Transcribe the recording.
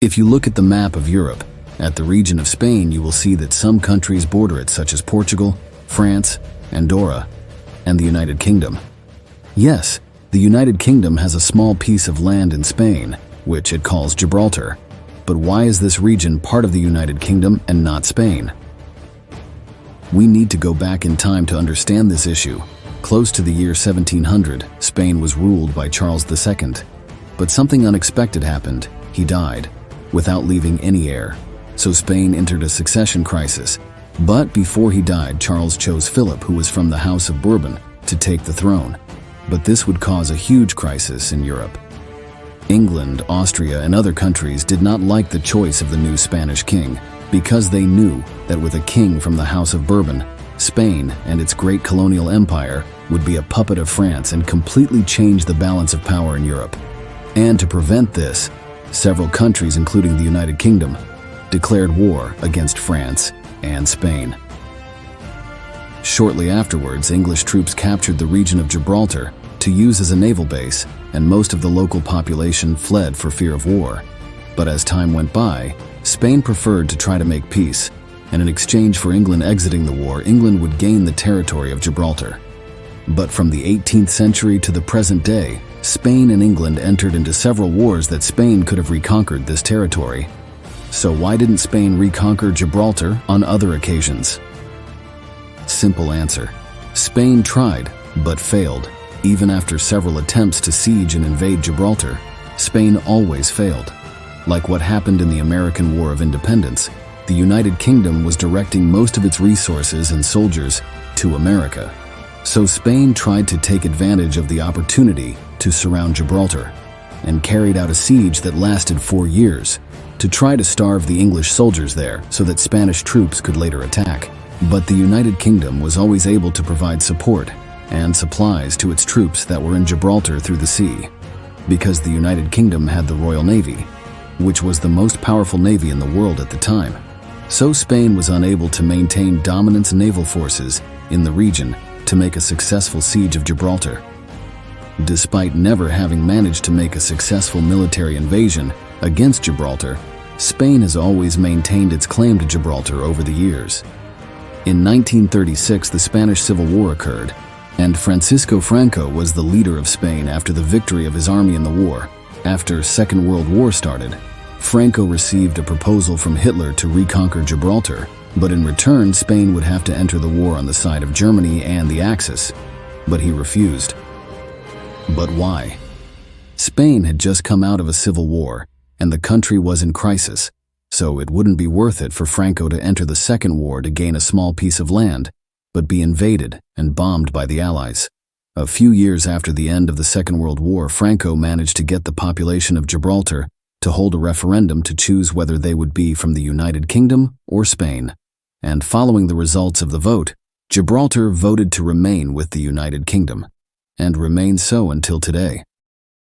If you look at the map of Europe, at the region of Spain, you will see that some countries border it, such as Portugal, France, Andorra, and the United Kingdom. Yes, the United Kingdom has a small piece of land in Spain, which it calls Gibraltar. But why is this region part of the United Kingdom and not Spain? We need to go back in time to understand this issue. Close to the year 1700, Spain was ruled by Charles II. But something unexpected happened. He died, without leaving any heir. So Spain entered a succession crisis. But before he died, Charles chose Philip, who was from the House of Bourbon, to take the throne. But this would cause a huge crisis in Europe. England, Austria, and other countries did not like the choice of the new Spanish king, because they knew that with a king from the House of Bourbon, Spain and its great colonial empire would be a puppet of France and completely change the balance of power in Europe. And to prevent this, several countries, including the United Kingdom, declared war against France and Spain. Shortly afterwards, English troops captured the region of Gibraltar to use as a naval base, and most of the local population fled for fear of war. But as time went by, Spain preferred to try to make peace, and in exchange for England exiting the war, England would gain the territory of Gibraltar. But from the 18th century to the present day, Spain and England entered into several wars that Spain could have reconquered this territory. So why didn't Spain reconquer Gibraltar on other occasions? Simple answer. Spain tried, but failed. Even after several attempts to siege and invade Gibraltar, Spain always failed. Like what happened in the American War of Independence, the United Kingdom was directing most of its resources and soldiers to America. So Spain tried to take advantage of the opportunity to surround Gibraltar, and carried out a siege that lasted 4 years to try to starve the English soldiers there so that Spanish troops could later attack. But the United Kingdom was always able to provide support and supplies to its troops that were in Gibraltar through the sea, because the United Kingdom had the Royal Navy, which was the most powerful navy in the world at the time. So Spain was unable to maintain dominant naval forces in the region to make a successful siege of Gibraltar. Despite never having managed to make a successful military invasion against Gibraltar, Spain has always maintained its claim to Gibraltar over the years. In 1936, the Spanish Civil War occurred, and Francisco Franco was the leader of Spain after the victory of his army in the war. After Second World War started, Franco received a proposal from Hitler to reconquer Gibraltar, but in return, Spain would have to enter the war on the side of Germany and the Axis. But he refused. But why? Spain had just come out of a civil war, and the country was in crisis, so it wouldn't be worth it for Franco to enter the Second War to gain a small piece of land, but be invaded and bombed by the Allies. A few years after the end of the Second World War, Franco managed to get the population of Gibraltar to hold a referendum to choose whether they would be from the United Kingdom or Spain. And following the results of the vote, Gibraltar voted to remain with the United Kingdom, and remains so until today.